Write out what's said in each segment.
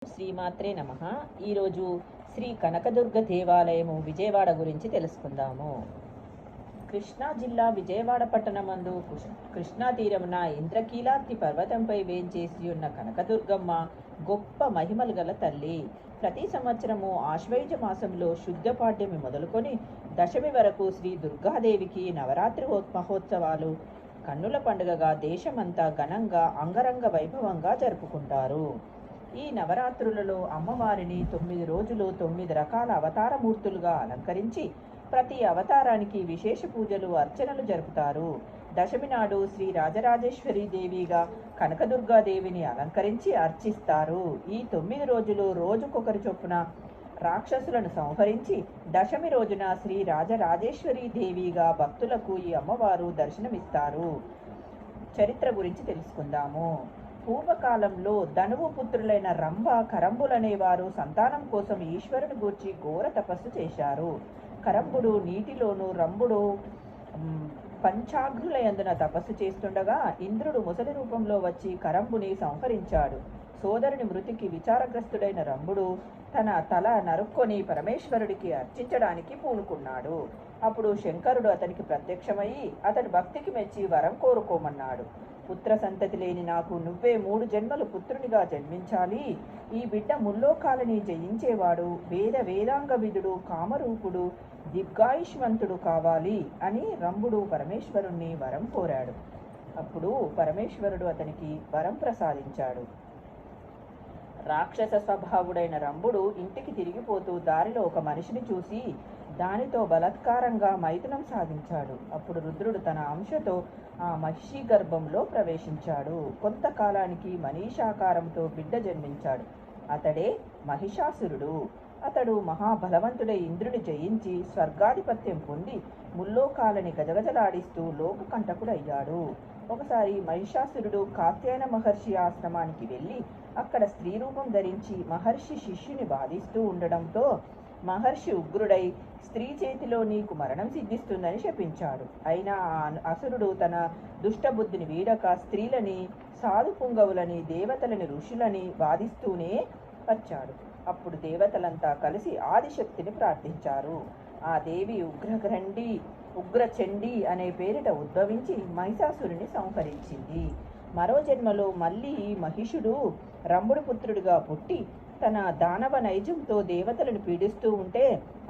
శ్రీమాత్రే నమః. ఈరోజు శ్రీ కనకదుర్గ దేవాలయము విజయవాడ గురించి తెలుసుకుందాము. కృష్ణా జిల్లా విజయవాడ పట్టణమందు కృష్ణా తీరమున ఇంద్రకీలాద్రి పర్వతంపై వేంచేసి ఉన్న కనకదుర్గమ్మ గొప్ప మహిమలు గల తల్లి. ప్రతి సంవత్సరము ఆశ్వయుజ మాసంలో శుద్ధ పాడ్యమి మొదలుకొని దశమి వరకు శ్రీ దుర్గాదేవికి నవరాత్రి మహోత్సవాలు కన్నుల పండుగగా దేశమంతా ఘనంగా అంగరంగ వైభవంగా జరుపుకుంటారు. ఈ నవరాత్రులలో అమ్మవారిని 9 రోజులు 9 రకాల అవతారమూర్తులుగా అలంకరించి ప్రతి అవతారానికి విశేష పూజలు అర్చనలు జరుపుతారు. దశమి నాడు శ్రీ రాజరాజేశ్వరి దేవిగా కనకదుర్గాదేవిని అలంకరించి అర్చిస్తారు. ఈ 9 రోజులు రోజుకొకరి చొప్పున రాక్షసులను సంహరించి దశమి రోజున శ్రీ రాజరాజేశ్వరి దేవిగా భక్తులకు ఈ అమ్మవారు దర్శనమిస్తారు. చరిత్ర గురించి తెలుసుకుందాము. పూర్వకాలంలో ధనువు పుత్రులైన రంభ కరంబులనేవారు సంతానం కోసం ఈశ్వరుని గూర్చి ఘోర తపస్సు చేశారు. కరంబుడు నీటిలోను, రంభుడు పంచాగ్నులయందున తపస్సు చేస్తుండగా ఇంద్రుడు ముసలి రూపంలో వచ్చి కరంబుని సంహరించాడు. సోదరుని మృతికి విచారగ్రస్తుడైన రంభుడు తన తల నరుక్కొని పరమేశ్వరుడికి అర్చించడానికి పూనుకున్నాడు. అప్పుడు శంకరుడు అతనికి ప్రత్యక్షమయ్యి అతని భక్తికి మెచ్చి వరం కోరుకోమన్నాడు. పుత్ర సంతతి లేని నాకు నువ్వే 3 జన్మలు పుత్రునిగా జన్మించాలి. ఈ బిడ్డ ముల్లోకాలని జయించేవాడు, వేదాంగ విధుడు, కామరూపుడు, దీర్ఘాయుష్మంతుడు కావాలి అని రంభుడు పరమేశ్వరుణ్ణి వరం కోరాడు. అప్పుడు పరమేశ్వరుడు అతనికి వరం ప్రసాదించాడు. రాక్షస స్వభావుడైన రంభుడు ఇంటికి తిరిగిపోతూ దారిలో ఒక మనిషిని చూసి దానితో బలాత్కారంగా మైథునం సాగించాడు. అప్పుడు రుద్రుడు తన అంశతో ఆ మహిషి గర్భంలో ప్రవేశించాడు. కొంతకాలానికి మనీషాకారంతో బిడ్డ జన్మించాడు. అతడే మహిషాసురుడు. అతడు మహాబలవంతుడై ఇంద్రుని జయించి స్వర్గాధిపత్యం పొంది ముల్లోకాలని గజగజలాడిస్తూ లోకకంటకుడయ్యాడు. ఒకసారి మహిషాసురుడు కాత్యాయన మహర్షి ఆశ్రమానికి వెళ్ళి అక్కడ స్త్రీ రూపం ధరించి మహర్షి శిష్యుని బాధిస్తూ ఉండడంతో మహర్షి ఉగ్రుడై స్త్రీ చేతిలో నీకు మరణం సిద్ధిస్తుందని శపించాడు. అయినా ఆ అసురుడు తన దుష్టబుద్ధిని వీడక స్త్రీలని, సాధు పుంగవులని, దేవతలని, ఋషులని బాధిస్తూనే వచ్చాడు. అప్పుడు దేవతలంతా కలిసి ఆదిశక్తిని ప్రార్థించారు. ఆ దేవి ఉగ్రచండి అనే పేరిట ఉద్భవించి మహిషాసురుని సంహరించింది. మరో జన్మలో మళ్ళీ మహిషుడు రంభుడు పుత్రుడిగా పుట్టి తన దానవ నైజంతో దేవతలను పీడిస్తూ ఉంటే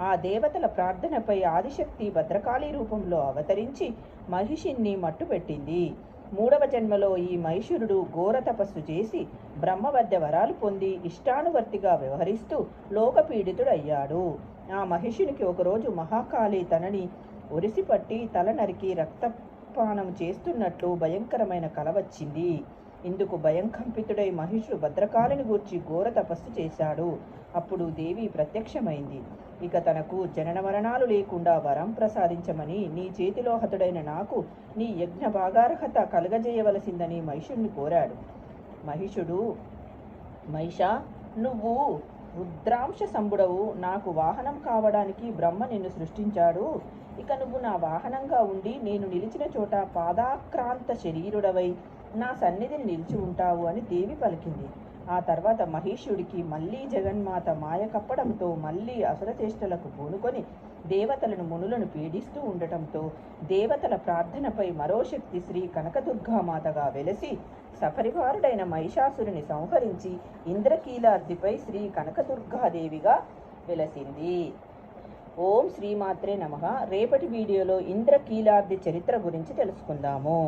ఆ దేవతల ప్రార్థనపై ఆదిశక్తి భద్రకాళి రూపంలో అవతరించి మహిషిని మట్టుపెట్టింది. 3వ జన్మలో ఈ మహిషురుడు ఘోర తపస్సు చేసి బ్రహ్మ వద్ద వరాలు పొంది ఇష్టానువర్తిగా వ్యవహరిస్తూ లోకపీడితుడయ్యాడు. ఆ మహిషునికి ఒకరోజు మహాకాళి తనని ఒరిసిపట్టి తల నరికి రక్తపానం చేస్తున్నట్లు భయంకరమైన కల వచ్చింది. ఇందుకు భయం కంపితుడై మహిషుడు భద్రకాళిని గూర్చి ఘోర తపస్సు చేశాడు. అప్పుడు దేవి ప్రత్యక్షమైంది. ఇక తనకు జనన మరణాలు లేకుండా వరం ప్రసాదించమని నీ చేతిలో హతుడైన నాకు నీ యజ్ఞ భాగార్హత కలగజేయవలసిందని మహిషుడిని కోరాడు. మహిషుడు, మహిషా, నువ్వు రుద్రాంశ సంభుడవు. నాకు వాహనం కావడానికి బ్రహ్మ నిన్ను సృష్టించాడు. ఇక నువ్వు నా వాహనంగా ఉండి నేను నిలిచిన చోట పాదాక్రాంత శరీరుడవై నా సన్నిధిని నిలిచి ఉంటావు అని దేవి పలికింది. ఆ తర్వాత మహేషుడికి మళ్ళీ జగన్మాత మాయ కప్పడంతో మళ్ళీ అసురచేష్టలకు పూనుకొని దేవతలను మునులను పీడిస్తూ ఉండటంతో దేవతల ప్రార్థనపై మరో శక్తి శ్రీ కనకదుర్గామాతగా వెలసి సపరివారుడైన మహిషాసురుని సంహరించి ఇంద్రకీలాద్రిపై శ్రీ కనకదుర్గాదేవిగా వెలసింది. ఓం శ్రీమాత్రే నమః. రేపటి వీడియోలో ఇంద్రకీలాద్రి చరిత్ర గురించి తెలుసుకుందాము.